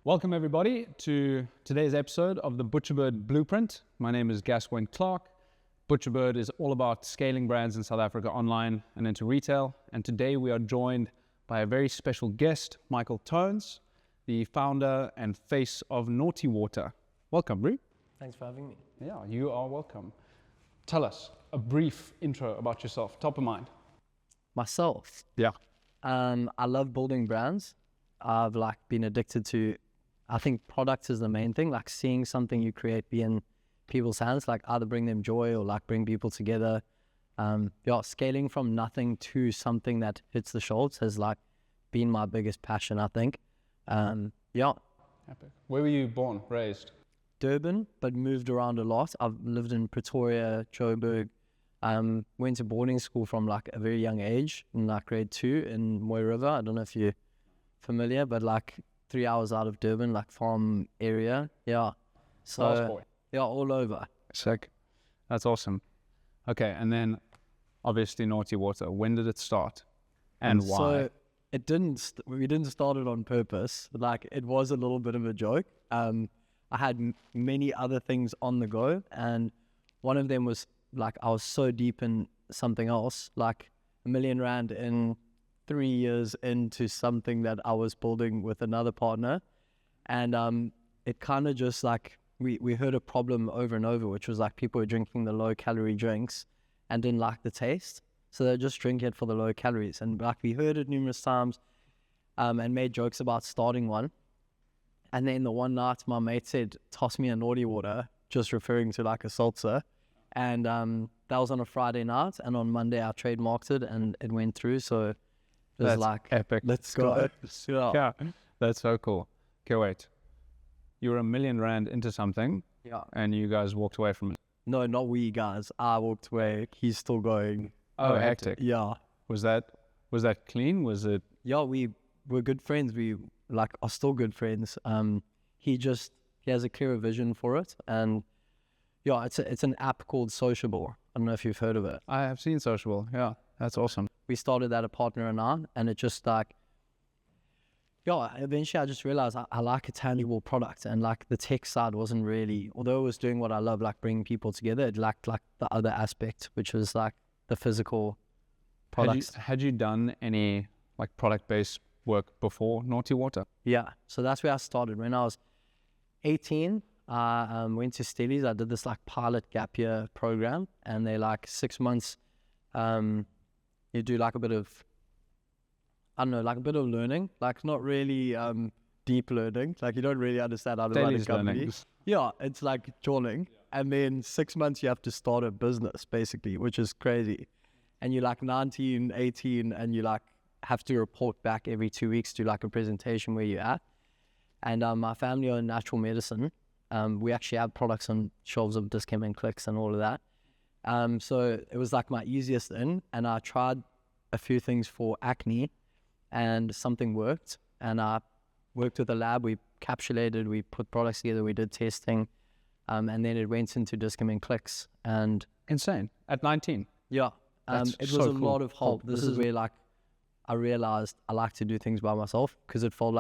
Welcome everybody to today's episode of the Butcherbird Blueprint. My name is Gascoigne Clark. Butcherbird is all about scaling brands in South Africa online and into retail. And today we are joined by a very special guest, Michael Tones, the founder and face of Nawty Water. Welcome, Bru. Thanks for having me. Yeah, you are welcome. Tell us a brief intro about yourself, top of mind. Myself? Yeah. I love building brands. I've been addicted to, I think product is the main thing, seeing something you create be in people's hands, either bring them joy or bring people together. Scaling from nothing to something that hits the shelves has been my biggest passion, I think. Epic. Where were you born, raised? Durban, but moved around a lot. I've lived in Pretoria, Joburg. Went to boarding school from a very young age in grade 2 in Moy River. I don't know if you're familiar, but 3 hours out of Durban, farm area. Yeah. So, Boy. Yeah, all over. Sick. That's awesome. Okay, and then obviously Nawty Water. When did it start and why? So it didn't, we didn't start it on purpose. It was a little bit of a joke. I had many other things on the go, and one of them was I was so deep in something else, R1 million in 3 years into something that I was building with another partner. And it kind of just we heard a problem over and over, which was people were drinking the low calorie drinks and didn't like the taste. So they just drink it for the low calories. And we heard it numerous times and made jokes about starting one. And then the one night my mate said, toss me a Nawty Water, just referring to a seltzer. And that was on a Friday night. And on Monday I trademarked it and it went through. So it was epic. Let's go. Yeah, that's so cool. Okay, wait. You were R1 million into something, Yeah. and you guys walked away from it. No, not we guys. I walked away. He's still going. Oh, hectic. Yeah. Was that clean? Was it? Yeah, we were good friends. We are still good friends. He has a clearer vision for it, and yeah, it's an app called Sociable. I don't know if you've heard of it. I have seen Sociable. Yeah, that's awesome. We started that, a partner and I, and it just eventually I just realized I like a tangible product, and the tech side wasn't really, although it was doing what I love, bringing people together, it lacked the other aspect, which was the physical products. Had you done any product-based work before Nawty Water? Yeah, so that's where I started. When I was 18, I went to Stellies. I did this pilot gap year program, and they 6 months. You do a bit of, I don't know, a bit of learning, not really deep learning. You don't really understand how to run a company. Learning. Yeah, it's jawling. Yeah. And then 6 months you have to start a business, basically, which is crazy. And you're 19, 18, and you have to report back every 2 weeks to a presentation where you're at. And my family own natural medicine. We actually have products on shelves of Discount and Clicks and all of that. So it was my easiest in, and I tried a few things for acne, and something worked. And I worked with a lab. We capsulated, we put products together, we did testing, and then it went into Discount and Clicks. And insane at 19. Yeah, it was a cool. lot of help. This is where I realized I like to do things by myself, because it felt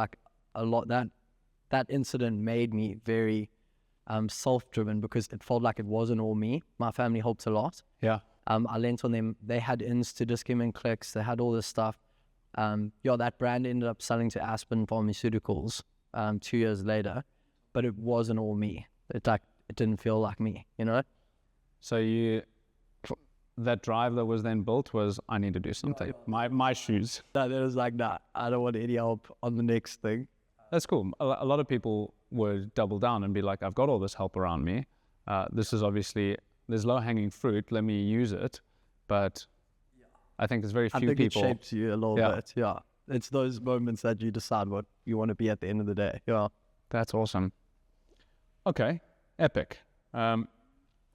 a lot that incident made me very self-driven, because it felt it wasn't all me. My family helped a lot. Yeah. I lent on them. They had ins to Discount and Clicks. They had all this stuff. That brand ended up selling to Aspen Pharmaceuticals 2 years later, but it wasn't all me. It didn't feel like me, So that drive that was then built was, I need to do something. My shoes. That was nah, I don't want any help on the next thing. That's cool. A lot of people would double down and be I've got all this help around me. This is obviously, there's low-hanging fruit. Let me use it. But I think there's very few people. It shapes you a little bit. Yeah. It's those moments that you decide what you want to be at the end of the day. Yeah. That's awesome. Okay. Epic.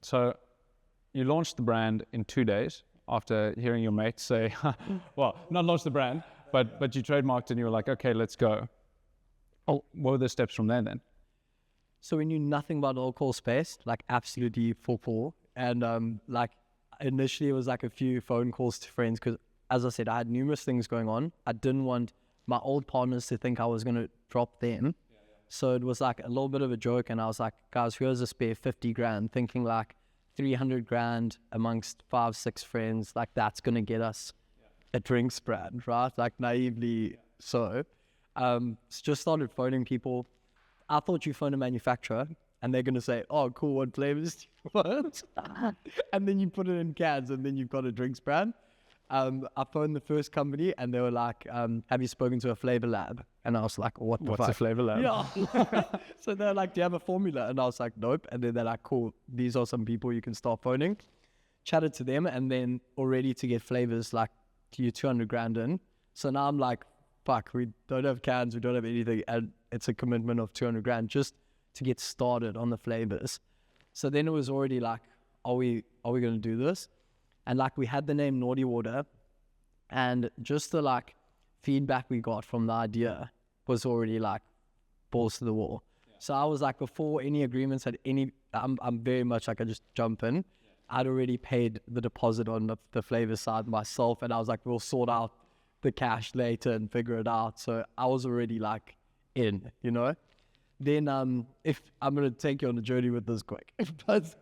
So you launched the brand in 2 days after hearing your mate say, well, not launch the brand, but you trademarked and you were okay, let's go. Oh, what were the steps from there then? So we knew nothing about the alcohol space, absolutely full. And initially it was a few phone calls to friends, because as I said, I had numerous things going on. I didn't want my old partners to think I was going to drop them So it was like a little bit of a joke, and I was like, guys, here's a spare 50 grand, thinking like 300 grand amongst 5-6 friends, like that's gonna get us a drinks brand, right? Like naively so. Just started phoning people. I thought you phone a manufacturer and they're gonna say, oh cool, what flavors do you want? And then you put it in cans and then you've got a drinks brand. I phoned the first company and they were like, have you spoken to a flavor lab? And I was like, what the What's fuck? a flavor lab? Yeah. So they're like, do you have a formula? And I was like, nope. And then they're like, cool, these are some people you can start phoning. Chatted to them, and then already to get flavors like you 200 grand in. So now I'm like, fuck, we don't have cans, we don't have anything, and it's a commitment of 200 grand just to get started on the flavors. So then it was already like, are we going to do this? And like we had the name Naughty Water, and just the like feedback we got from the idea was already like balls to the wall. So I was like, before any agreements had any, I'm very much like I just jump in. I'd already paid the deposit on the flavor side myself, and I was like, we'll sort out the cash later and figure it out. So I was already like in, you know. Then if I'm gonna take you on a journey with this quick, but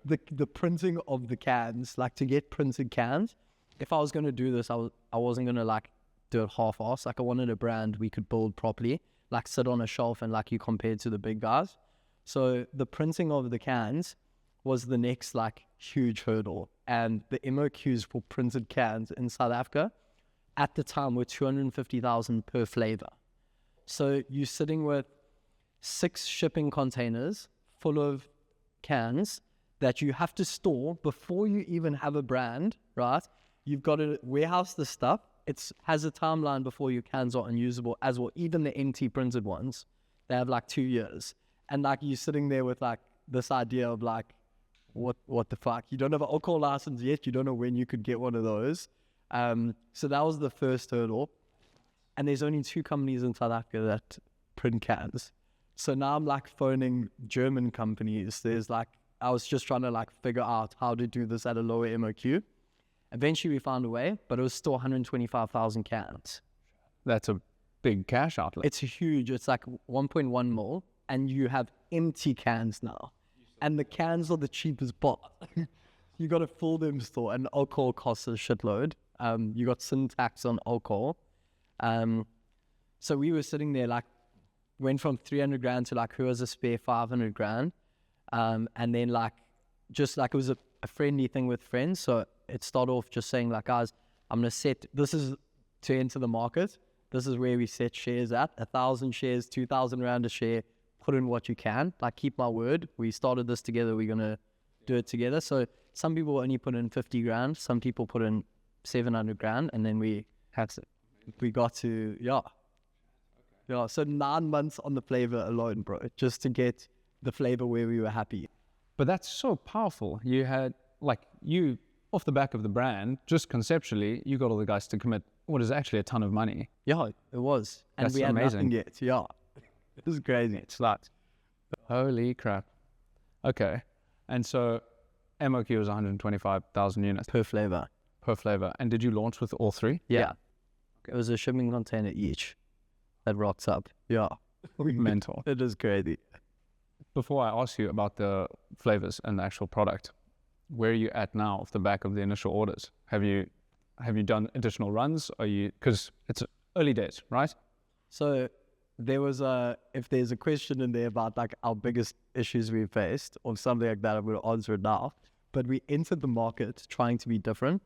the printing of the cans, like to get printed cans, if I was gonna do this, I wasn't gonna like do it half-assed. Like I wanted a brand we could build properly, like sit on a shelf and like you compared to the big guys. So the printing of the cans was the next like huge hurdle, and the MOQs for printed cans in South Africa at the time were 250,000 per flavor. So you're sitting with 6 shipping containers full of cans that you have to store before you even have a brand, right? You've got to warehouse the stuff. It has a timeline before your cans are unusable as well. Even the empty printed ones, they have like 2 years. And like you're sitting there with like this idea of like, what the fuck? You don't have an alcohol license yet. You don't know when you could get one of those. So that was the first hurdle. And there's only 2 companies in South Africa that print cans. So now I'm like phoning German companies. I was just trying to like figure out how to do this at a lower MOQ. Eventually we found a way, but it was still 125,000 cans. That's a big cash outlay. It's huge. It's like 1.1 mil, and you have empty cans now. And the cans are the cheapest part. You got to fill them still, and alcohol costs a shitload. You got syntax on alcohol. So we were sitting there like, went from 300 grand to like, who has a spare 500 grand? And then like, just like it was a friendly thing with friends. So it started off just saying like, guys, I'm going to set, this is to enter the market. This is where we set shares at, 1,000 shares, 2,000 rand a share, put in what you can, like keep my word. We started this together. We're going to do it together. So some people only put in 50 grand. Some people put in 700 grand. And then we got to, yeah. So 9 months on the flavor alone, bro, just to get the flavor where we were happy. But that's so powerful. You had, like, you, off the back of the brand, just conceptually, you got all the guys to commit what is actually a ton of money. Yeah, it was. And That's we had amazing. nothing yet. Yeah. It was crazy. It's like, holy crap. Okay. And so MOQ was 125,000 units Per flavor. per flavor. And did you launch with all 3? Yeah. It was a shipping container each that rocks up. Yeah. Mental. It is crazy. Before I ask you about the flavors and the actual product, where are you at now off the back of the initial orders? Have you done additional runs? Because it's early days, right? So there was if there's a question in there about like our biggest issues we faced or something like that, I'm going to answer it now. But we entered the market trying to be different.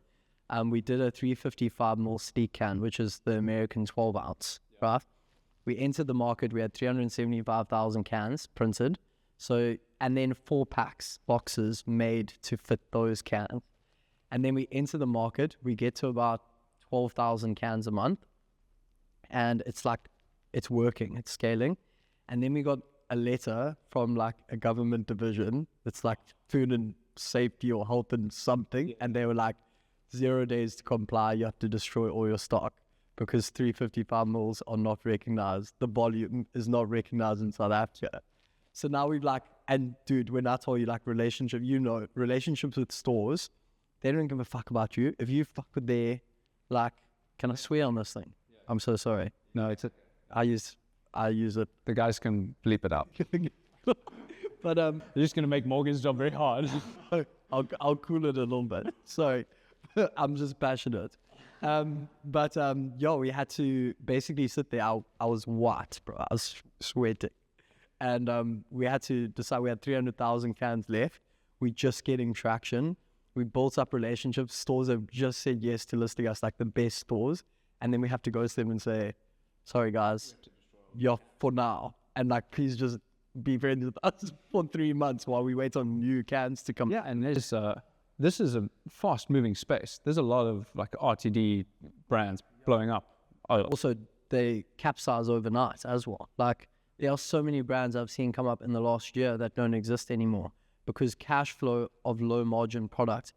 We did a 355 ml sleek can, which is the American 12 ounce, right? We entered the market, we had 375,000 cans printed. So, and then 4 packs, boxes made to fit those cans. And then we enter the market, we get to about 12,000 cans a month. And it's like, it's working, it's scaling. And then we got a letter from like a government division that's like food and safety or health and something. And they were like, 0 days to comply, you have to destroy all your stock because 355 mils are not recognized. The volume is not recognized in South Africa. So now we've like, and dude, when I tell you like relationships with stores, they don't give a fuck about you. If you fuck with their, like, can I swear on this thing? Yeah. I'm so sorry. No, it's I use I use it. The guys can bleep it out. But You're just going to make Morgan's job very hard. I'll cool it a little bit. Sorry, I'm just passionate. We had to basically sit there. I was white, bro. I was sweating. And we had to decide. We had 300,000 cans left. We're just getting traction. We built up relationships. Stores have just said yes to listing us like the best stores. And then we have to go to them and say, sorry guys, yeah, for now. And like, please just be friends with us for 3 months while we wait on new cans to come. Yeah, and this is a fast moving space. There's a lot of like RTD brands blowing up. Also, they capsize overnight as well. Like, there are so many brands I've seen come up in the last year that don't exist anymore because cash flow of low margin product,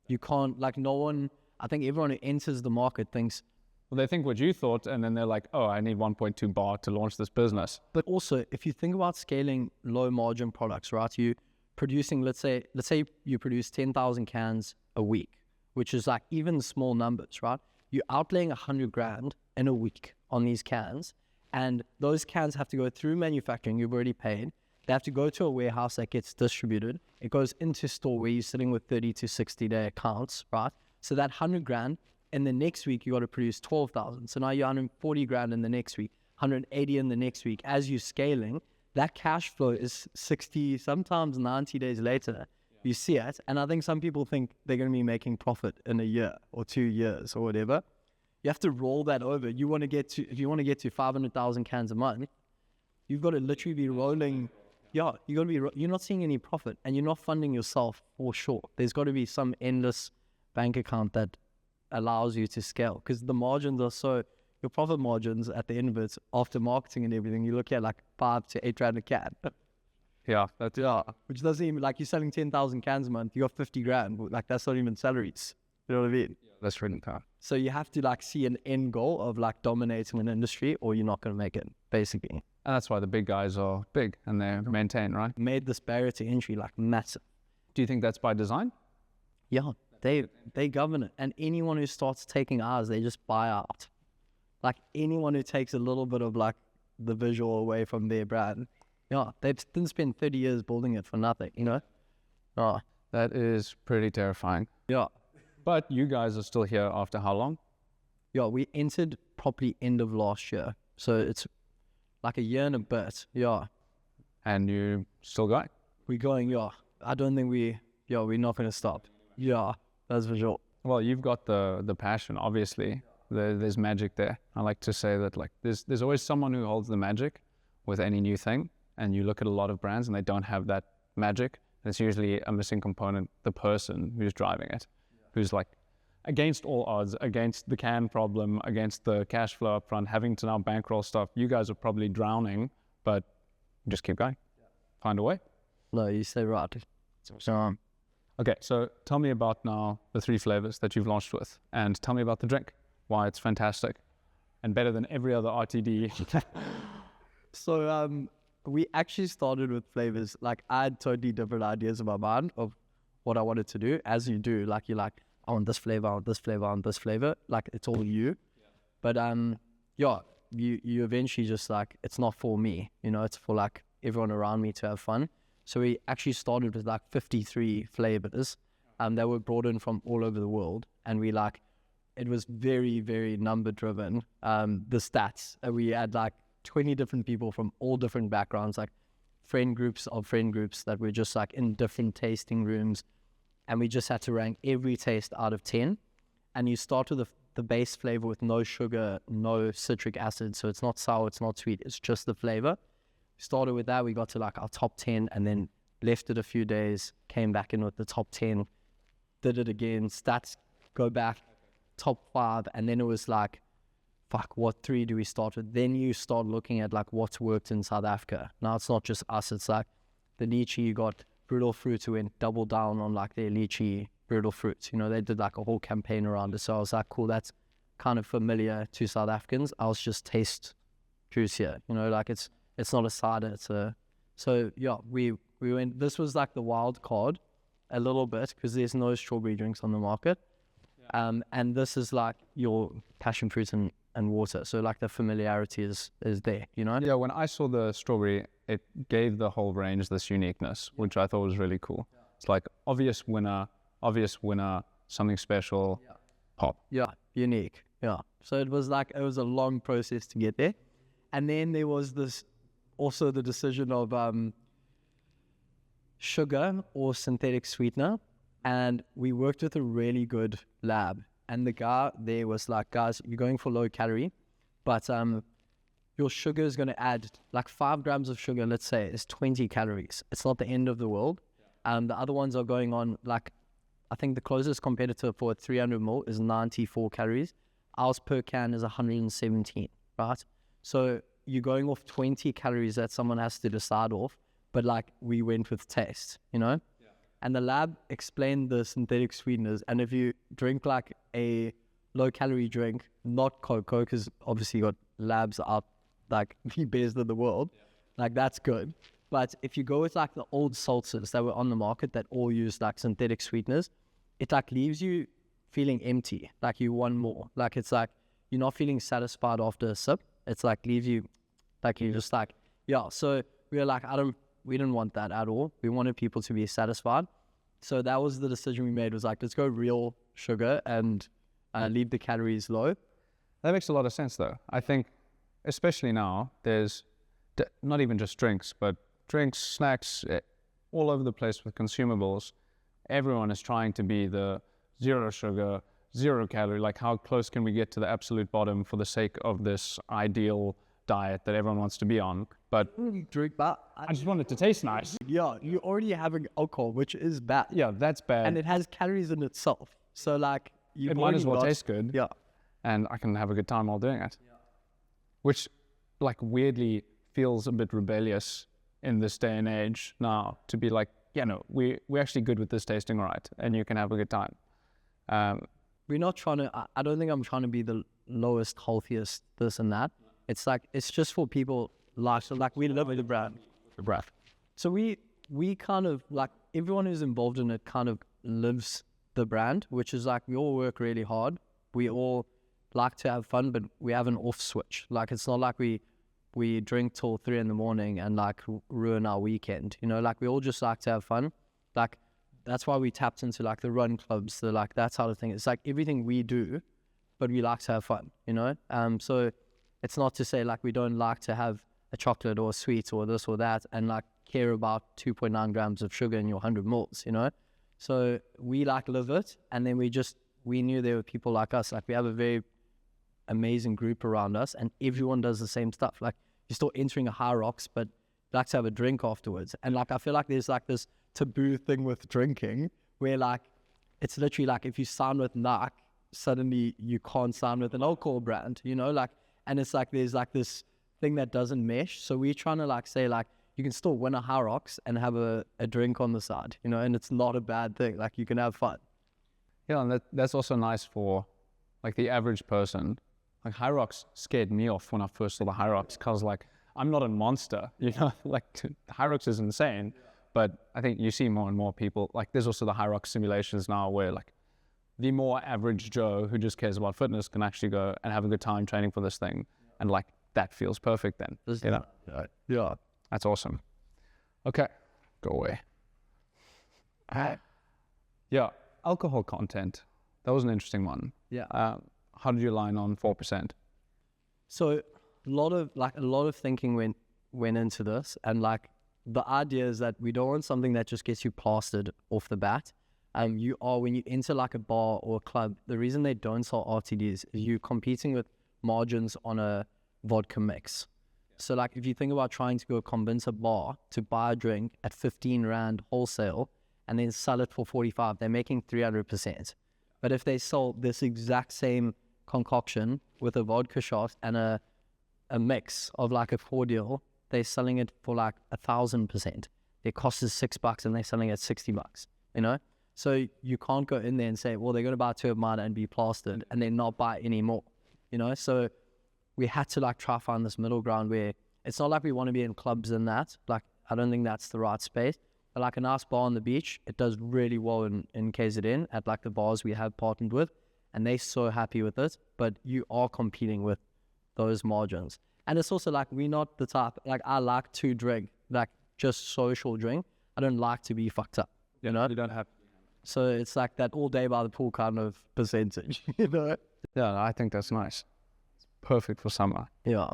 you can't, like no one, I think everyone who enters the market thinks, well, they think what you thought, and then they're like, oh, I need 1.2 bar to launch this business. But also, if you think about scaling low margin products, right? You producing, let's say you produce 10,000 cans a week, which is like even small numbers, right? You're outlaying 100 grand in a week on these cans, and those cans have to go through manufacturing. You've already paid. They have to go to a warehouse that gets distributed. It goes into store where you're sitting with 30 to 60 day accounts, right? So that 100 grand, and the next week you got to produce 12,000. So now you're 140 grand in the next week, 180 in the next week. As you're scaling, that cash flow is 60, sometimes 90 days later. You see it. And I think some people think they're going to be making profit in a year or 2 years or whatever. You have to roll that over. If you want to get to 500,000 cans a month, you've got to literally be rolling. Yeah, you're not seeing any profit and you're not funding yourself for sure. There's got to be some endless bank account that allows you to scale because the margins are so, your profit margins at the end of it, after marketing and everything, you look at like 5 to 8 rand a can. Yeah, which doesn't even, like you're selling 10,000 cans a month, you got 50 grand, like that's not even salaries. You know what I mean? Yeah, that's really tough. So you have to like see an end goal of like dominating an industry or you're not going to make it, basically. And that's why the big guys are big and they maintain, right? Made this barrier to entry like massive. Do you think that's by design? Yeah, they govern it. And anyone who starts taking ours, they just buy out. Like anyone who takes a little bit of like the visual away from their brand, yeah, they didn't spend 30 years building it for nothing, you know? Oh, that is pretty terrifying. Yeah. But you guys are still here after how long? Yeah, we entered probably end of last year. So it's like a year and a bit, yeah. And you still going? We're going, yeah. I don't think we're not going to stop. Yeah, that's for sure. Well, you've got the passion, obviously. There's magic there. I like to say that like there's always someone who holds the magic with any new thing. And you look at a lot of brands and they don't have that magic. It's usually a missing component, the person who's driving it, who's like against all odds, against the can problem, against the cash flow up front, having to now bankroll stuff. You guys are probably drowning, but just keep going. Find a way. No, you say right. So, okay, so tell me about now the 3 flavors that you've launched with, and tell me about the drink, why it's fantastic and better than every other RTD. So we actually started with flavors. Like I had totally different ideas in my mind of what I wanted to do, as you do. Like you're like, I want this flavor, I want this flavor, I want this flavor. Like it's all you. Yeah. But you eventually just like, it's not for me, you know, it's for like everyone around me to have fun. So we actually started with like 53 flavors that were brought in from all over the world. And we like, it was very, very number driven. The stats, we had like 20 different people from all different backgrounds, like friend groups that were just like in different tasting rooms. And we just had to rank every taste out of 10. And you start with the base flavor with no sugar, no citric acid. So it's not sour, it's not sweet, it's just the flavor. Started with that, we got to like our top 10 and then left it a few days, came back in with the top 10, did it again, stats go back, top 5, and then it was like, fuck, what 3 do we start with? Then you start looking at like what's worked in South Africa. Now it's not just us, it's like the lychee, you got Brutal Fruit who went double down on like their lychee Brutal Fruit. You know, they did like a whole campaign around it. So I was like, cool, that's kind of familiar to South Africans. I'll just taste juice here. You know, like it's not a cider, so yeah, we went, this was like the wild card a little bit because there's no strawberry drinks on the market. Yeah. And this is like your passion fruit and and water. So like the familiarity is there, you know? Yeah, when I saw the strawberry, it gave the whole range this uniqueness, which I thought was really cool. It's like obvious winner, something special, pop. Yeah, unique. Yeah. So it was a long process to get there. And then there was also the decision of sugar or synthetic sweetener. And we worked with a really good lab. And the guy there was like, guys, you're going for low calorie, but your sugar is going to add like 5 grams of sugar, let's say, is 20 calories. It's not the end of the world. The other ones are going on, like, I think the closest competitor for a 300 ml is 94 calories. Ours per can is 117, right? So you're going off 20 calories that someone has to decide off, but like we went with taste, you know? Yeah. And the lab explained the synthetic sweeteners. And if you drink like a low calorie drink, not cocoa, because obviously you got labs out like the best of the world, like that's good. But if you go with like the old seltzers that were on the market that all use like synthetic sweeteners, it like leaves you feeling empty, like you want more. Like it's like you're not feeling satisfied after a sip. It's like leaves you like you're just like, yeah. So we were like, we didn't want that at all. We wanted people to be satisfied. So that was the decision we made, was like, let's go real sugar and leave the calories low. That makes a lot of sense though. I think especially now there's not even just drinks, but drinks, snacks, all over the place with consumables. Everyone is trying to be the 0 sugar, 0 calorie. Like how close can we get to the absolute bottom for the sake of this ideal diet that everyone wants to be on? But drink that. I just want it to taste nice. Yeah, you're already having alcohol, which is bad. Yeah, that's bad. And it has calories in itself. So like it might as well taste good. Yeah. And I can have a good time while doing it. Yeah. Which like weirdly feels a bit rebellious in this day and age now, to be like, yeah, no, we're actually good with this tasting right, and you can have a good time. We're not trying to, I don't think I'm trying to be the lowest, healthiest, this and that. It's like, it's just for people like we live with the brand. So we kind of like, everyone who's involved in it kind of lives the brand, which is like, we all work really hard. We all like to have fun, but we have an off switch. Like, it's not like we drink till 3 a.m. and like ruin our weekend, you know, like we all just like to have fun. Like that's why we tapped into like the run clubs, the like that sort of thing. It's like everything we do, but we like to have fun, you know? So it's not to say like we don't like to have a chocolate or a sweet or this or that and like care about 2.9 grams of sugar in your 100 mils, you know? So we like live it. And then we knew there were people like us. Like we have a very amazing group around us and everyone does the same stuff. Like you're still entering a High Rocks, but you like to have a drink afterwards. And like I feel like there's like this taboo thing with drinking where like it's literally like if you sign with NAC, suddenly you can't sign with an alcohol brand, you know, like, and it's like there's like this thing that doesn't mesh. So we're trying to like say like you can still win a High Rocks and have a drink on the side, you know, and it's not a bad thing. Like you can have fun. Yeah, and that's also nice for like the average person. Like High Rocks scared me off when I first saw the High Rocks because like I'm not a monster, you know, like High Rocks is insane. But I think you see more and more people, like there's also the High Rocks simulations now where like the more average Joe who just cares about fitness can actually go and have a good time training for this thing. And like that feels perfect then, you know? Yeah. That's awesome. Okay, go away. Yeah, alcohol content. That was an interesting one. Yeah. How did you line on 4%? So a lot of thinking went into this, and like the idea is that we don't want something that just gets you plastered off the bat. When you enter like a bar or a club, the reason they don't sell RTDs is you're competing with margins on a vodka mix. So like if you think about trying to go convince a bar to buy a drink at 15 Rand wholesale and then sell it for 45, they're making 300%. But if they sell this exact same concoction with a vodka shot and a mix of like a cordial, they're selling it for like 1,000%. Their cost is $6 and they're selling it at $60, you know? So you can't go in there and say, well, they're going to buy 2 of mine and be plastered and then not buy any more, you know? So we had to like try find this middle ground where it's not like we want to be in clubs and that. Like, I don't think that's the right space. But like a nice bar on the beach, it does really well in KZN at like the bars we have partnered with. and they're so happy with it, but you are competing with those margins. And it's also like, we're not the type, like I like to drink, like just social drink. I don't like to be fucked up, you know? You don't have. So it's like that all day by the pool kind of percentage, you know? Yeah, I think that's nice. It's perfect for summer. Yeah.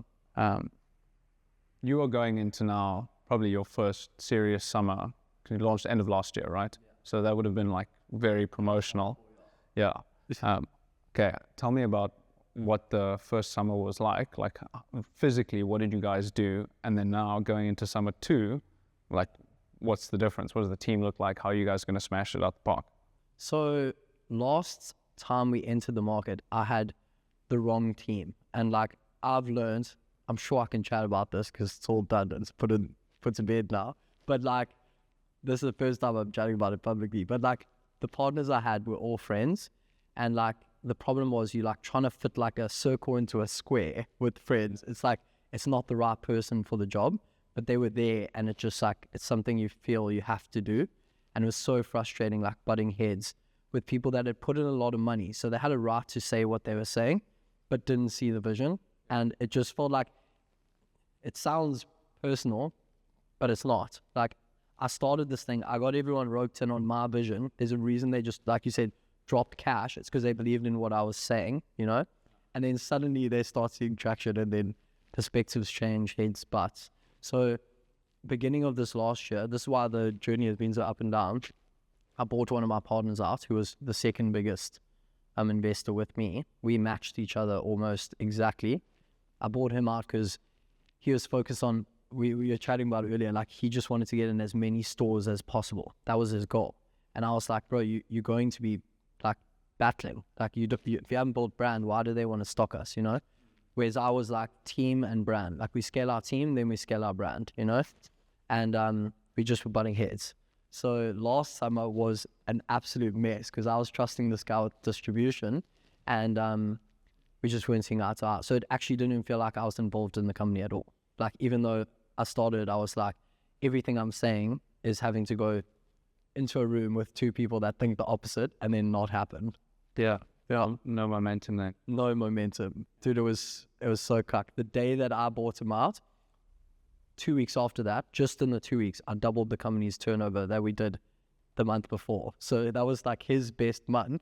You are going into now probably your first serious summer. You launched end of last year, right? Yeah. So that would have been like very promotional. Yeah. Okay. Tell me about what the first summer was like. Like physically, what did you guys do? And then now going into summer 2, like what's the difference? What does the team look like? How are you guys going to smash it out the park? So last time we entered the market, I had the wrong team. And like I've learned, I'm sure I can chat about this because it's all done and it's put to bed now. But like, this is the first time I'm chatting about it publicly. But like the partners I had were all friends. And like the problem was you like trying to fit like a circle into a square with friends. It's like, it's not the right person for the job, but they were there and it's just like, it's something you feel you have to do. And it was so frustrating, like butting heads with people that had put in a lot of money. So they had a right to say what they were saying, but didn't see the vision. And it just felt like, it sounds personal, but it's not. Like I started this thing, I got everyone roped in on my vision. There's a reason they just, like you said, dropped cash. It's because they believed in what I was saying, you know? And then suddenly they start seeing traction and then perspectives change, heads, butts. So beginning of this last year, this is why the journey has been so up and down. I bought one of my partners out, who was the second biggest investor with me. We matched each other almost exactly. I bought him out because he was focused on, we were chatting about it earlier, like he just wanted to get in as many stores as possible. That was his goal. And I was like, bro, you're going to be like battling. Like if you haven't built brand, why do they want to stock us, you know? Whereas I was like team and brand. Like we scale our team, then we scale our brand, you know? And we just were butting heads. So last summer was an absolute mess because I was trusting this guy with distribution and we just weren't seeing eye to eye. So it actually didn't even feel like I was involved in the company at all. Like even though I started, I was like, everything I'm saying is having to go into a room with 2 people that think the opposite and then not happen. Yeah. No momentum then. No momentum. Dude, it was so cuck. The day that I bought him out, 2 weeks after that, just in the 2 weeks, I doubled the company's turnover that we did the month before. So that was like his best month.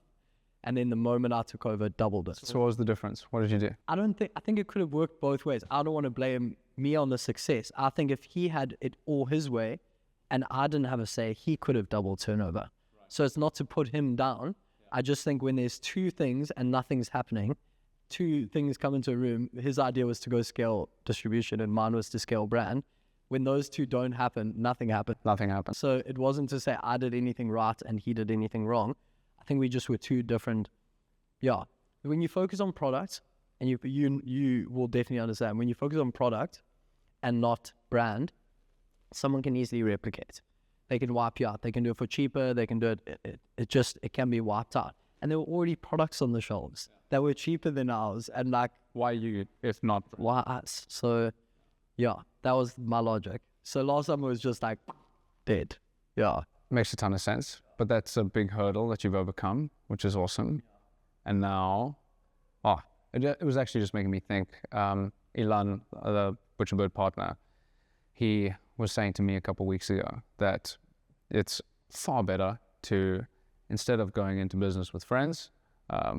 And then the moment I took over, doubled it. So what was the difference? What did you do? I think it could have worked both ways. I don't want to blame me on the success. I think if he had it all his way and I didn't have a say, he could have doubled turnover. Right. So it's not to put him down. Yeah. I just think when there's 2 things and nothing's happening, 2 things come into a room. His idea was to go scale distribution and mine was to scale brand. When those 2 don't happen, nothing happens. Nothing happens. So it wasn't to say I did anything right and he did anything wrong. I think we just were 2 different. Yeah. When you focus on product, and you will definitely understand, when you focus on product and not brand, someone can easily replicate. They can wipe you out. They can do it for cheaper. They can do it. It can be wiped out. And there were already products on the shelves that were cheaper than ours. And like, why you, if not? Why us? So yeah, that was my logic. So last summer was just like dead. Yeah. Makes a ton of sense. But that's a big hurdle that you've overcome, which is awesome. And now, it was actually just making me think, Ilan, the Butcherbird partner, he was saying to me a couple of weeks ago that it's far better to, instead of going into business with friends,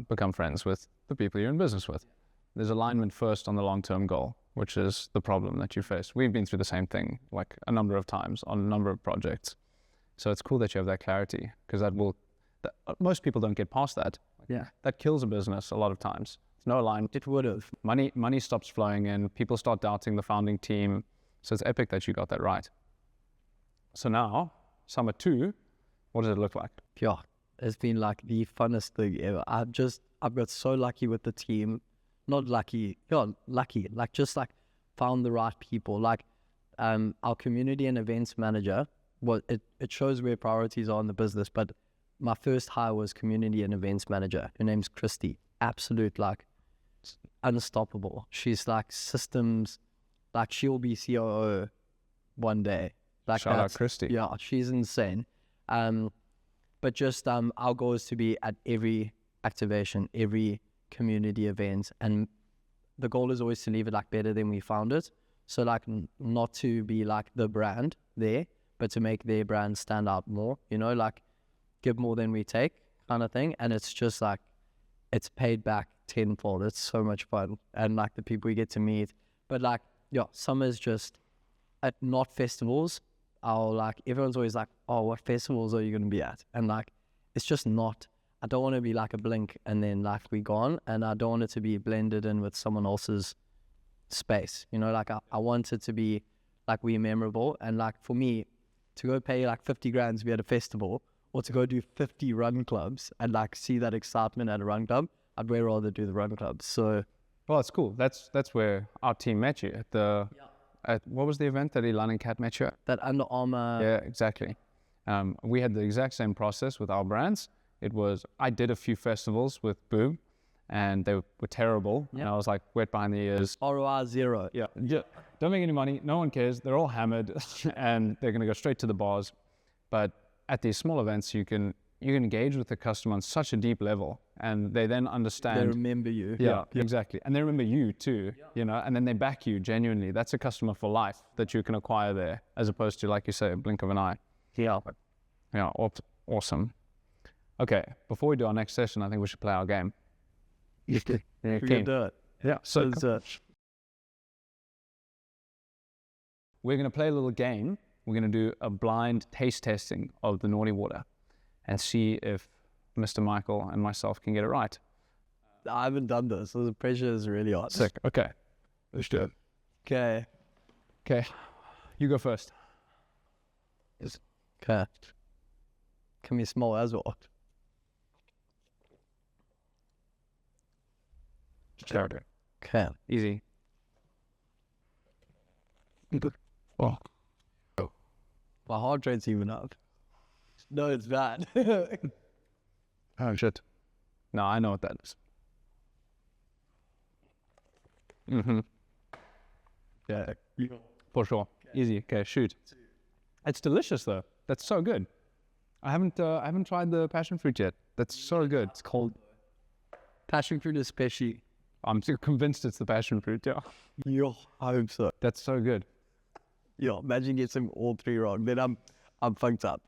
become friends with the people you're in business with. There's alignment first on the long-term goal, which is the problem that you face. We've been through the same thing like a number of times on a number of projects. So it's cool that you have that clarity because most people don't get past that. Yeah. That kills a business a lot of times. It's no alignment. It would have. Money stops flowing in. People start doubting the founding team. So it's epic that you got that right. So now, summer 2, what does it look like? Yeah, it's been like the funnest thing ever. I've got so lucky with the team. Not lucky, lucky. Like just like found the right people. Like our community and events manager, it shows where priorities are in the business, but my first hire was community and events manager. Her name's Christy. Absolute, like, unstoppable. She's like systems, like she'll be COO one day. Like shout out Christy. Yeah, she's insane. But just our goal is to be at every activation, every community event, and the goal is always to leave it like better than we found it. So like not to be like the brand there, but to make their brand stand out more, you know, like give more than we take kind of thing. And it's just like, it's paid back tenfold. It's so much fun. And like the people we get to meet, but like, yeah, summer's just at not festivals. Everyone's always like, oh, what festivals are you going to be at? And like, it's just not, I don't want to be like a blink and then like we gone, and I don't want it to be blended in with someone else's space, you know, like I want it to be like we memorable. And like for me to go pay like 50 grand to be at a festival, or to go do 50 run clubs and like see that excitement at a run club, I'd way rather do the run clubs. So Well, it's cool. That's where our team met you at the, at what was the event that Ilan and Kat met you at? that Under Armour. Yeah, exactly. We had the exact same process with our brands. It was, I did a few festivals with Boom and they were terrible. Yeah. And I was like wet behind the ears. ROI 0. Yeah, don't make any money. No one cares. They're all hammered and they're going to go straight to the bars. But at these small events, you can engage with the customer on such a deep level, and they then understand. They remember you. Yeah, exactly. And they remember you too, you know, and then they back you genuinely. That's a customer for life that you can acquire there, as opposed to, like you say, a blink of an eye. Yeah. Yeah, awesome. Okay, before we do our next session, I think we should play our game. We keen? can do it. Yeah, so It's, we're going to play a little game. We're going to do a blind taste testing of the Nawty water and see if Mr. Michael and myself can get it right. I haven't done this, so the pressure is really hot. Sick. Okay, let's do it. Okay. Okay, you go first. Okay. Can we smell as well? Okay. Easy. Oh. My heart rate's even up. No, it's bad. Oh, shit. No, I know what that is. Mm-hmm. Yeah, for sure. Okay. Easy. Okay, shoot. It's delicious though. That's so good. I haven't tried the passion fruit yet. That's so good. It's cold. Passion fruit especially. I'm convinced it's the passion fruit. Yeah. Yeah, I hope so. That's so good. Yeah, imagine getting all three wrong. Then I'm funked up.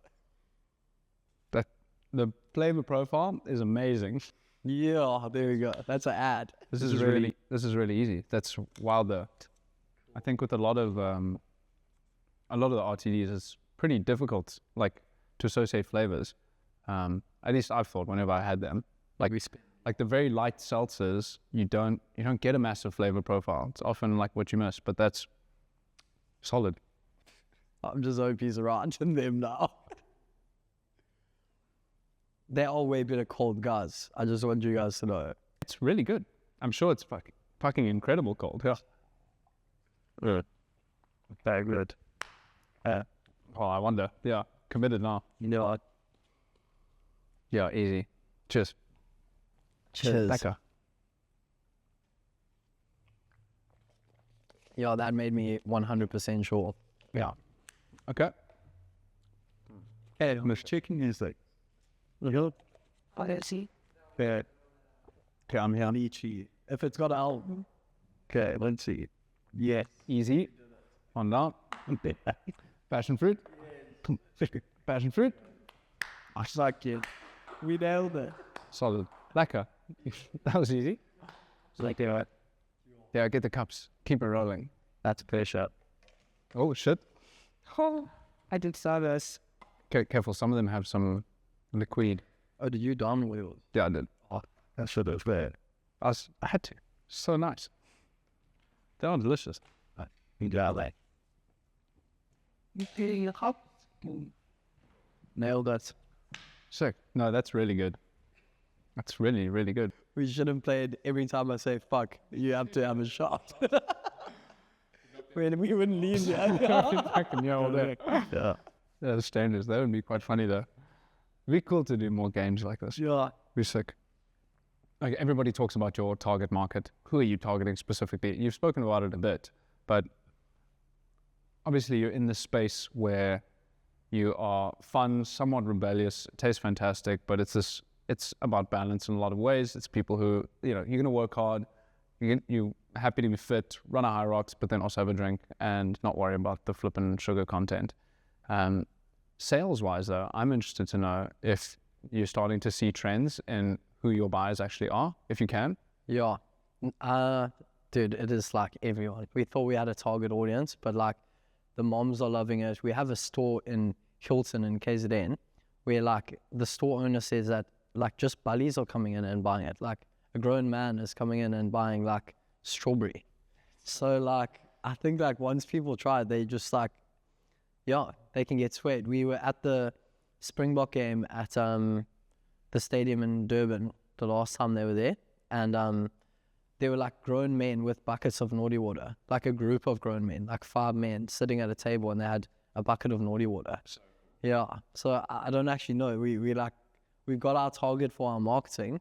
The flavor profile is amazing. Yeah, there we go. That's an ad. This is really easy. That's wild though. I think with a lot of the RTDs, it's pretty difficult, like, to associate flavors. At least I've thought whenever I had them, like the very light seltzers, you don't get a massive flavor profile. It's often like what you miss, but that's solid. I'm just hoping he's right in them now. They are way better cold, guys. I just want you guys to know. It's really good. I'm sure it's fucking incredible cold. Yeah. Very good. Oh, I wonder. Yeah, committed now. You know what? Yeah, easy. Cheers. Cheers. Lekker. Yeah, that made me 100% sure. Yeah. Okay. Hey, this chicken is like, I don't see. okay, I'm here. Lychee. If it's got an Okay, let's see. Yeah. Easy. On down. Passion fruit. Passion fruit. I suck it. we nailed it. Solid. Lekker. That was easy. Like that. Yeah, get the cups. Keep it rolling. That's a fish up. Oh, shit. Oh, I did saw this. Okay, careful. Some of them have some liquid. Oh, did you down wheel? Yeah, I did. That should have been. I had to. So nice. They are delicious. You got that. Nailed it. Sick. No, that's really good. That's really, really good. We should have played every time I say fuck, you have to have a shot. When we wouldn't leave you. Fucking yeah, all day. Yeah. Yeah, the standards. That would be quite funny though. It'd be cool to do more games like this. Yeah. Be sick. Like, everybody talks about your target market. Who are you targeting specifically? You've spoken about it a bit, but obviously you're in this space where you are fun, somewhat rebellious, it tastes fantastic, but it's it's about balance in a lot of ways. It's people who, you're going to work hard, you're happy to be fit, run a high rocks, but then also have a drink and not worry about the flippin' sugar content. Sales-wise, though, I'm interested to know if you're starting to see trends in who your buyers actually are, if you can. Yeah. Dude, it is like everyone. We thought we had a target audience, but like the moms are loving it. We have a store in Hilton in KZN where like the store owner says that like just bullies are coming in and buying it. Like a grown man is coming in and buying like strawberry. So like, I think like once people try it, they just like, yeah, they can get swayed. We were at the Springbok game at the stadium in Durban the last time they were there, and there were like grown men with buckets of Nawty water, like a group of grown men, like 5 men sitting at a table, and they had a bucket of Nawty water. Yeah, so I don't actually know. We've got our target for our marketing,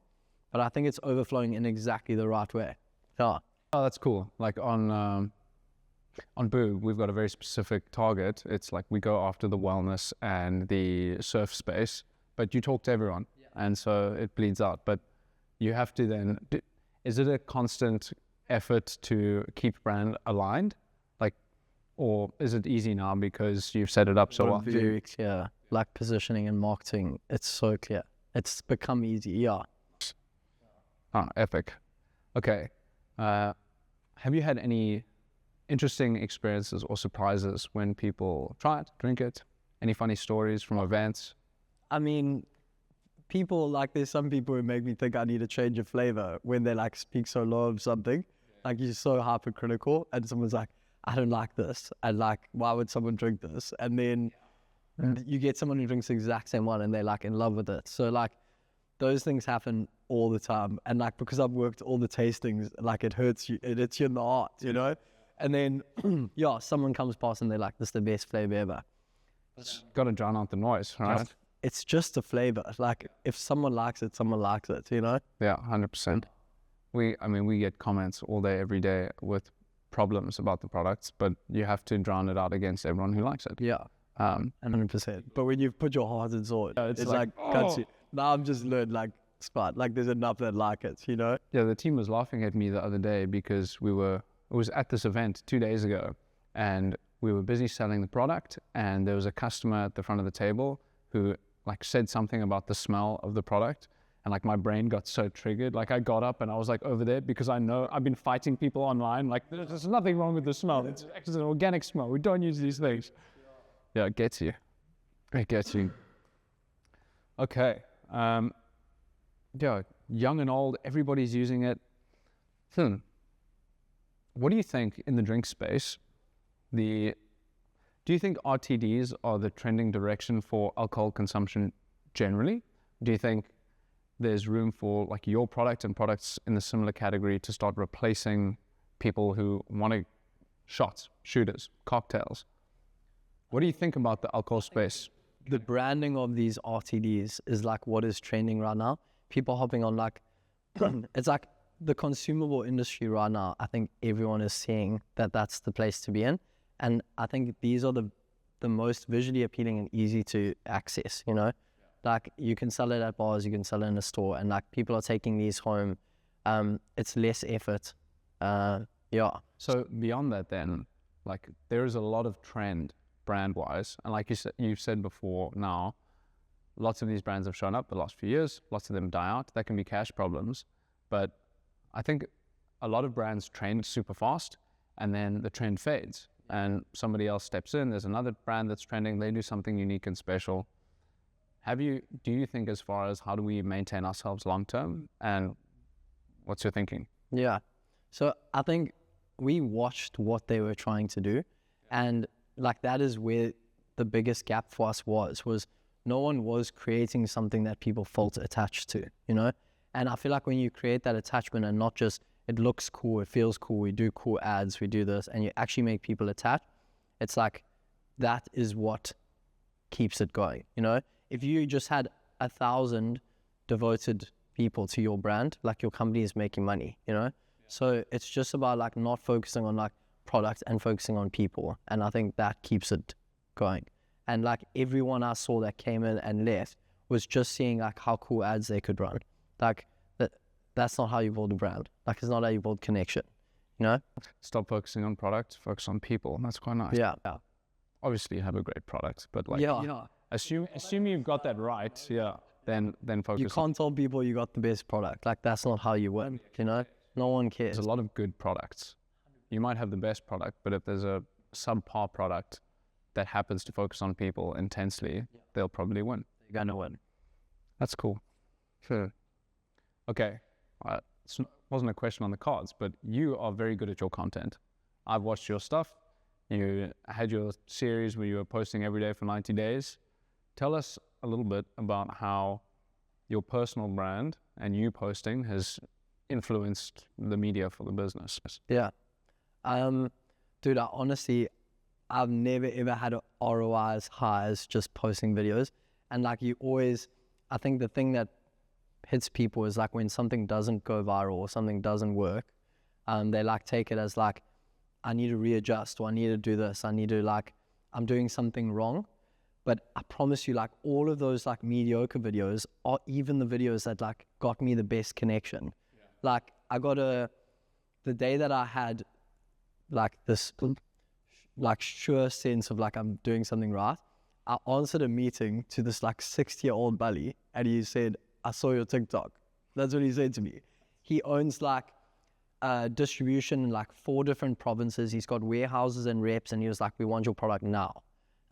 but I think it's overflowing in exactly the right way. Yeah. Oh, that's cool. Like on Boo, we've got a very specific target. It's like we go after the wellness and the surf space, but you talk to everyone, and so it bleeds out. But you have to then, is it a constant effort to keep brand aligned? Like, or is it easy now because you've set it up so well? Very clear, like positioning and marketing, it's so clear. It's become easy, yeah. Ah, epic. Okay. Have you had any interesting experiences or surprises when people try it, drink it? Any funny stories from events? I mean, people, like there's some people who make me think I need a change of flavor when they like speak so low of something. Like you're so hypercritical and someone's like, I don't like this. And like, why would someone drink this? And then you get someone who drinks the exact same one and they're like in love with it. So like those things happen all the time. And like, because I've worked all the tastings, like it hurts you, it hits you in the heart, you know? And then, yeah, someone comes past and they're like, this is the best flavor ever. Got to drown out the noise, right? It's just a flavor. Like if someone likes it, someone likes it, you know? Yeah, 100%. We get comments all day, every day with problems about the products, but you have to drown it out against everyone who likes it. Yeah, 100%. But when you put your heart and soul, it's like cuts you. Now I'm just learned like, smart, like there's enough that like it, you know? Yeah, the team was laughing at me the other day because it was at this event 2 days ago, and we were busy selling the product, and there was a customer at the front of the table who like said something about the smell of the product, and like my brain got so triggered. Like I got up and I was like over there because I know I've been fighting people online. Like there's nothing wrong with the smell. It's actually an organic smell. We don't use these things. Yeah, it gets you. It gets you. Okay. Yeah, young and old, everybody's using it. What do you think in the drink space? Do you think RTDs are the trending direction for alcohol consumption generally? Do you think there's room for like your product and products in the similar category to start replacing people who want shots, shooters, cocktails? What do you think about the alcohol space? The branding of these RTDs is like what is trending right now. People hopping on like, it's like the consumable industry right now. I think everyone is seeing that that's the place to be in. And I think these are the most visually appealing and easy to access, you know? Like you can sell it at bars, you can sell it in a store, and like people are taking these home. It's less effort. Yeah. So beyond that then, like there is a lot of trend brand-wise. And like you've said before now, lots of these brands have shown up the last few years. Lots of them die out. That can be cash problems. But I think a lot of brands trend super fast and then the trend fades and somebody else steps in. There's another brand that's trending. They do something unique and special. Do you think as far as how do we maintain ourselves long-term, and what's your thinking? Yeah. So I think we watched what they were trying to do, and like that is where the biggest gap for us was no one was creating something that people felt attached to, you know? And I feel like when you create that attachment and not just it looks cool, it feels cool, we do cool ads, we do this, and you actually make people attached, it's like that is what keeps it going, you know? If you just had 1,000 devoted people to your brand, like your company is making money, you know? So it's just about like not focusing on like product and focusing on people. And I think that keeps it going. And like everyone I saw that came in and left was just seeing like how cool ads they could run. Like that's not how you build a brand. Like it's not how you build connection, you know? Stop focusing on product, focus on people. That's quite nice. Yeah. Obviously you have a great product, but like Yeah. assume you've got that right. Yeah. Then focus. You can't tell people you got the best product. Like that's not how you win, you know? No one cares. There's a lot of good products. You might have the best product, but if there's a subpar product that happens to focus on people intensely, they'll probably win. You're gonna win. That's cool. Sure. Okay. It wasn't a question on the cards, but you are very good at your content. I've watched your stuff. You had your series where you were posting every day for 90 days. Tell us a little bit about how your personal brand and you posting has influenced the media for the business. Yeah. Dude, I've never ever had an ROI as high as just posting videos. And like I think the thing that hits people is like when something doesn't go viral or something doesn't work, they like take it as like, I need to readjust, or I need to do this. I'm doing something wrong. But I promise you, like all of those like mediocre videos are even the videos that like got me the best connection. Yeah. Like I got the day that I had like this like sure sense of like I'm doing something right, I answered a meeting to this like 60-year-old bully, and he said, I saw your TikTok. That's what he said to me. He owns like distribution in like 4 different provinces. He's got warehouses and reps, and he was like, we want your product now.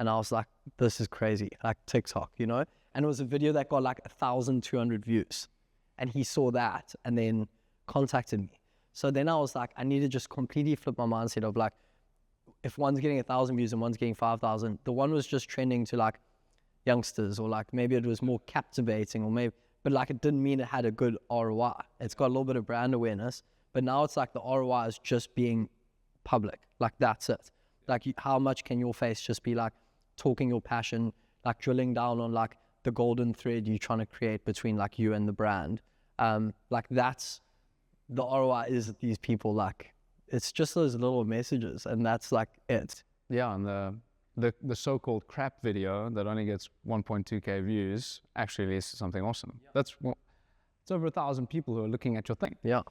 And I was like, this is crazy, like TikTok, you know? And it was a video that got like 1,200 views. And he saw that and then contacted me. So then I was like, I need to just completely flip my mindset of like, if one's getting 1,000 views and one's getting 5,000, the one was just trending to like youngsters, or like maybe it was more captivating, or maybe, but like it didn't mean it had a good ROI. It's got a little bit of brand awareness, but now it's like the ROI is just being public. Like that's it. Like how much can your face just be like talking your passion, like drilling down on like the golden thread you're trying to create between like you and the brand. Like that's the ROI is that these people like, it's just those little messages, and that's like it. Yeah, and the so-called crap video that only gets 1.2k views actually leads to something awesome. Yeah. It's over 1,000 people who are looking at your thing. Yeah,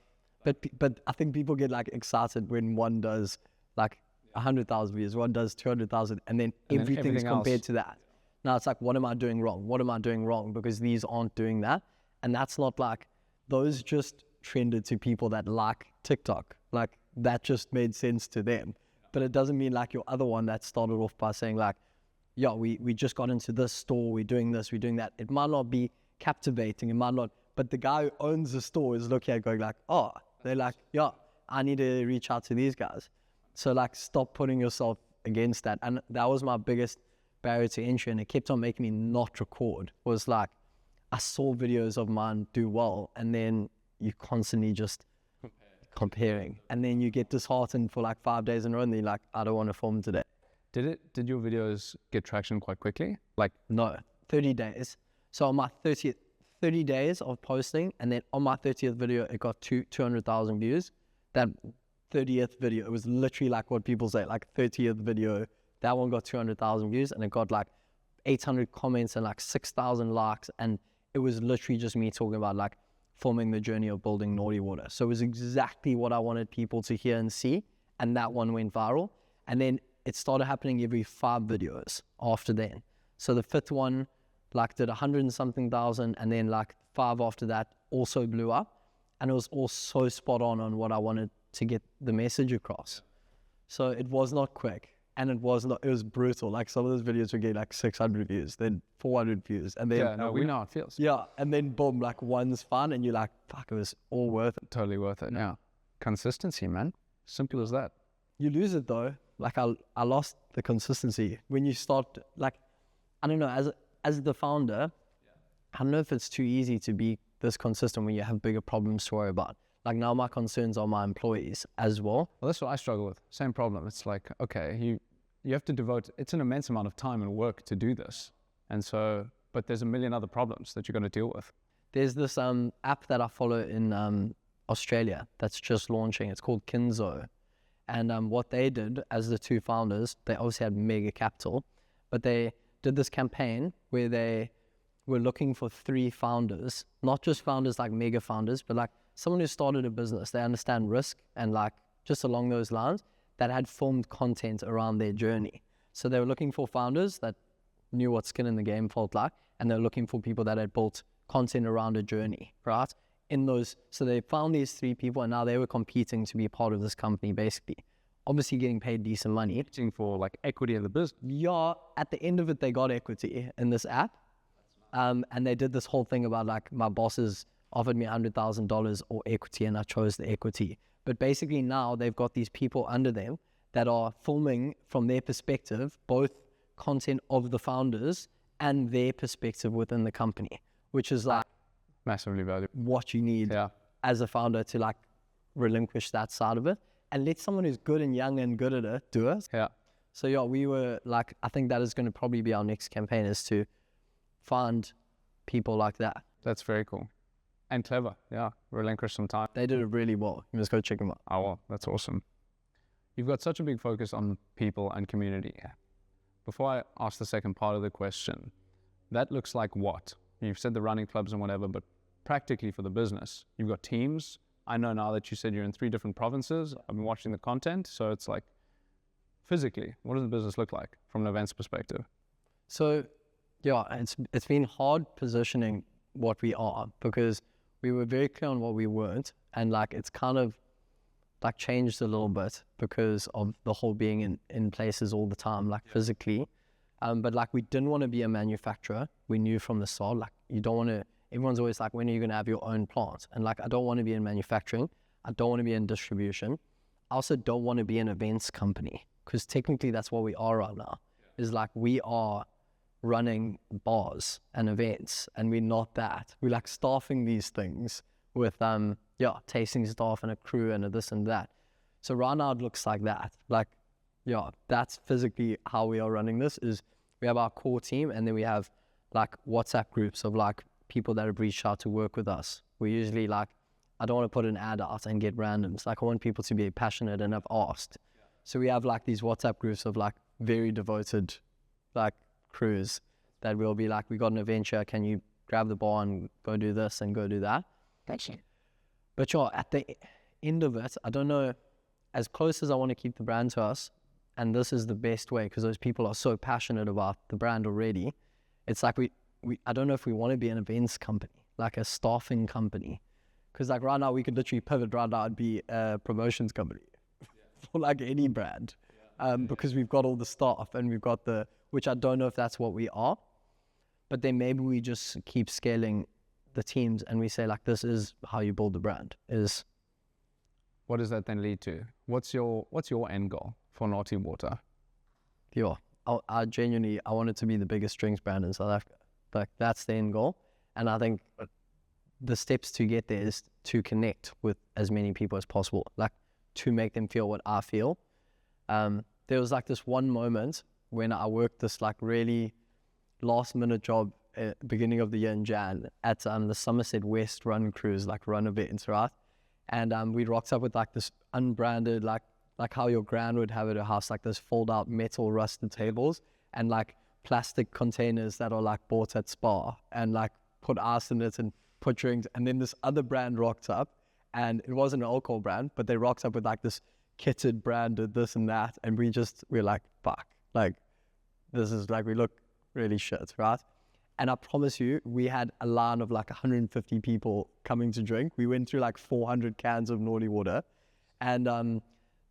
but I think people get like excited when one does like 100,000 views, one does 200,000, and then everything's compared to that. Now it's like, what am I doing wrong? What am I doing wrong? Because these aren't doing that. And that's not like, those just trended to people that like TikTok. Like that just made sense to them. But it doesn't mean like your other one that started off by saying like, yeah, we just got into this store, we're doing this, we're doing that. It might not be captivating, it might not, but the guy who owns the store is looking at it going like, oh, they're like, yeah, I need to reach out to these guys. So like, stop putting yourself against that. And that was my biggest barrier to entry, and it kept on making me not record. Was like, I saw videos of mine do well, and then you constantly just comparing, and then you get disheartened for like 5 days in a row, and then you're like, I don't want to film today. Did your videos get traction quite quickly? Like, no, 30 days. So on my 30 days of posting, and then on my 30th video, it got 200,000 views. That 30th video, it was literally like what people say, like 30th video, that one got 200,000 views, and it got like 800 comments and like 6,000 likes, and it was literally just me talking about like filming the journey of building Nawty Water. So it was exactly what I wanted people to hear and see, and that one went viral. And then it started happening every 5 videos after then. So the 5th one like did 100 and something thousand, and then like 5 after that also blew up, and it was all so spot on what I wanted to get the message across. So it was not quick, and it was brutal. Like some of those videos would get like 600 views, then 400 views, and then we know how it feels. Yeah, and then boom, like one's fun, and you're like, fuck, it was all worth it. Totally worth it. Yeah, consistency, man. Simple as that. You lose it though. Like I lost the consistency when you start. Like, I don't know, as the founder, I don't know if it's too easy to be this consistent when you have bigger problems to worry about. Like now my concerns are my employees as well. Well, that's what I struggle with. Same problem. It's like, okay, you have to devote, it's an immense amount of time and work to do this. And so, but there's a million other problems that you're going to deal with. There's this app that I follow in Australia that's just launching. It's called Kinzo. And what they did as the 2 founders, they obviously had mega capital, but they did this campaign where they we're looking for 3 founders, not just founders like mega founders, but like someone who started a business, they understand risk and like just along those lines, that had filmed content around their journey. So they were looking for founders that knew what skin in the game felt like, and they're looking for people that had built content around a journey, right? So they found these 3 people, and now they were competing to be a part of this company, basically. Obviously getting paid decent money. Competing for like equity in the business. Yeah, at the end of it, they got equity in this app. And they did this whole thing about like, my bosses offered me $100,000 or equity, and I chose the equity. But basically now they've got these people under them that are filming from their perspective, both content of the founders and their perspective within the company, which is like Massively valuable. what you need as a founder to like relinquish that side of it and let someone who's good and young and good at it do it. Yeah. So yeah, we were like, I think that is going to probably be our next campaign, is to find people like that. That's very cool. And clever. Yeah. Relinquish some time. They did it really well. You must go check them out. Oh, well, that's awesome. You've got such a big focus on people and community. Before I ask the second part of the question, that looks like what? You've said the running clubs and whatever, but practically for the business, you've got teams. I know now that you said you're in 3 different provinces. I've been watching the content. So it's like, physically, what does the business look like from an events perspective? So yeah, it's been hard positioning what we are, because we were very clear on what we weren't, and like it's kind of like changed a little bit because of the whole being in places all the time, like physically. But like we didn't want to be a manufacturer. We knew from the start, like you don't want to, everyone's always like, when are you going to have your own plant? And like, I don't want to be in manufacturing. I don't want to be in distribution. I also don't want to be an events company, because technically that's what we are right now, is like we are running bars and events, and we're not that. We're like staffing these things with tasting staff and a crew and a this and that. So right now it looks like that. Like, yeah, that's physically how we are running this. Is we have our core team, and then we have like WhatsApp groups of like people that have reached out to work with us. We usually like, I don't want to put an ad out and get randoms. Like I want people to be passionate and have asked. So we have like these WhatsApp groups of like very devoted like crews that will be like, we got an adventure, can you grab the bar and go do this and go do that? But yeah, at the end of it, I don't know, as close as I want to keep the brand to us, and this is the best way because those people are so passionate about the brand already, it's like I don't know if we want to be an events company, like a staffing company. Because like right now we could literally pivot right now and be a promotions company for like any brand. Because we've got all the staff and we've got which I don't know if that's what we are, but then maybe we just keep scaling the teams and we say like, this is how you build the brand. What does that then lead to? What's your end goal for Nawty Water? Yeah, I genuinely, I want it to be the biggest drinks brand in South Africa. Like that's the end goal. And I think the steps to get there is to connect with as many people as possible, like to make them feel what I feel. There was like this one moment when I worked this like really last minute job at the beginning of the year in Jan at the Somerset West run cruise, like run events, right? And we rocked up with like this unbranded, like how your grand would have at a house, like those fold out metal rusted tables and like plastic containers that are like bought at Spa and like put ice in it and put drinks. And then this other brand rocked up, and it wasn't an alcohol brand, but they rocked up with like this kitted branded this and that. And we're like, fuck, like this is like, we look really shit, right? And I promise you, we had a line of like 150 people coming to drink. We went through like 400 cans of Nawty Water. And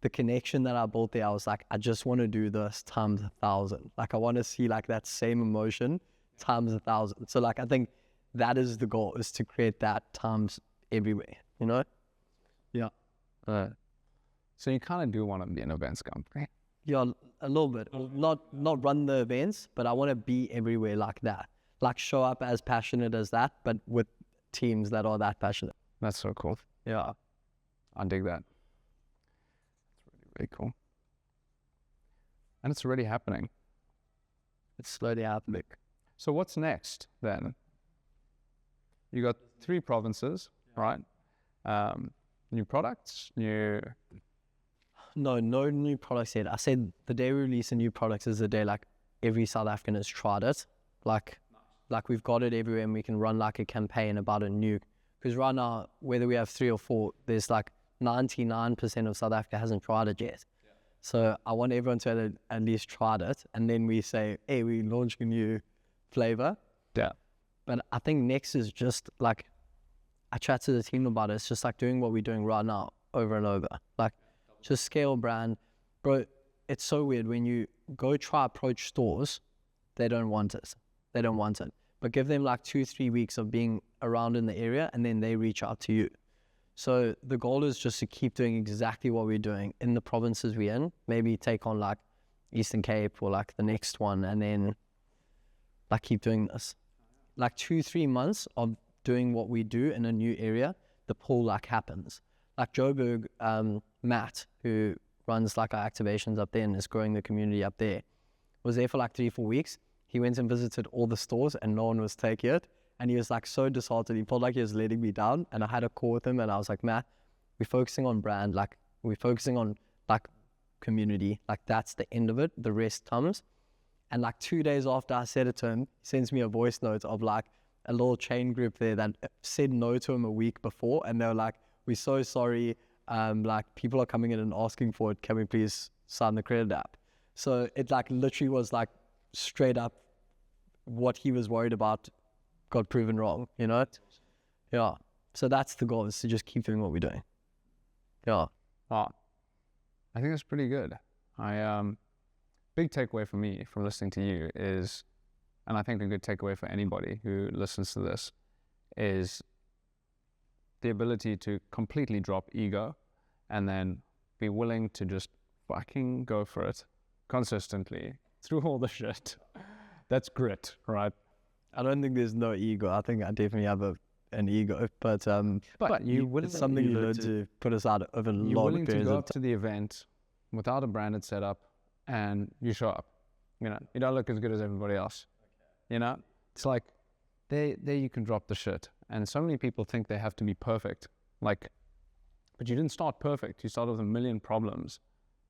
the connection that I built there, I was like, I just want to do this times 1,000. Like I want to see like that same emotion times 1,000. So like, I think that is the goal, is to create that times everywhere, you know? Yeah. So you kind of do want to be an events company. Yeah, a little bit. Not run the events, but I want to be everywhere like that. Like show up as passionate as that, but with teams that are that passionate. That's so cool. Yeah. I dig that. It's really, really cool. And it's already happening. It's slowly happening. So what's next then? You got 3 provinces, right? New products, No new products yet. I said the day we release a new product is the day like every South African has tried it. Like like we've got it everywhere, and we can run like a campaign about a nuke. Because right now, whether we have 3 or 4, there's like 99% of South Africa hasn't tried it yet. So I want everyone to at least try it, and then we say, hey, we're launching a new flavor. Yeah. But I think next is just like, I chat to the team about it. It's just like doing what we're doing right now over and over. Like just scale brand. Bro, it's so weird when you go try approach stores, they don't want it. They don't want it. But give them like 2-3 weeks of being around in the area, and then they reach out to you. So the goal is just to keep doing exactly what we're doing in the provinces we're in. Maybe take on like Eastern Cape or like the next one, and then like keep doing this. Like 2-3 months of doing what we do in a new area, the pull like happens. Like Joburg, Matt, who runs like our activations up there and is growing the community up there, was there for like 3-4 weeks. He went and visited all the stores and no one was taking it. And he was like so disheartened. He felt like he was letting me down. And I had a call with him and I was like, Matt, we're focusing on brand. Like we're focusing on like community. Like that's the end of it. The rest comes. And like 2 days after I said it to him, he sends me a voice note of like a little chain group there that said no to him a week before. And they were like, we're so sorry. Like people are coming in and asking for it. Can we please sign the credit app? So it like literally was like straight up what he was worried about got proven wrong, you know? Yeah. So that's the goal, is to just keep doing what we're doing. Yeah. I think that's pretty good. Big takeaway for me from listening to you is, and I think a good takeaway for anybody who listens to this, is the ability to completely drop ego and then be willing to just fucking go for it consistently through all the shit. That's grit, right? I don't think there's no ego. I think I definitely have an ego, but it's something you learn to put aside over a You're lot of willing to periods go of up to the event without a branded setup and you show up. You know, you don't look as good as everybody else. You know, it's like there you can drop the shit. And so many people think they have to be perfect. Like, but you didn't start perfect. You started with a million problems.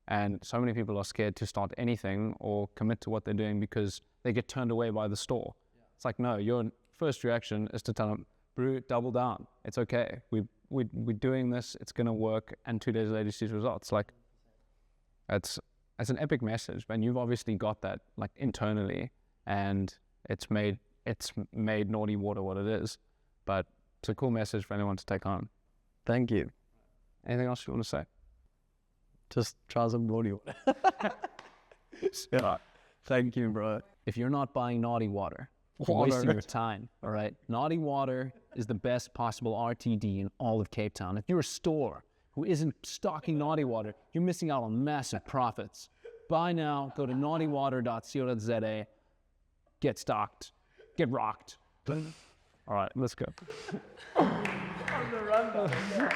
And so many people are scared to start anything or commit to what they're doing because they get turned away by the store. Yeah. It's like, no, your first reaction is to tell them, brew, double down. It's okay. We're doing this. It's going to work. And 2 days later, you see results. Like, it's an epic message. And you've obviously got that like internally, and it's made Nawty Water what it is. But it's a cool message for anyone to take home. Thank you. Anything else you want to say? Just try some Nawty Water. Yeah. Thank you, bro. If you're not buying Nawty Water, you're wasting your time, all right? Nawty Water is the best possible RTD in all of Cape Town. If you're a store who isn't stocking Nawty Water, you're missing out on massive profits. Buy now, go to nawtywater.co.za, get stocked, get rocked. All right, let's go. On the run, okay.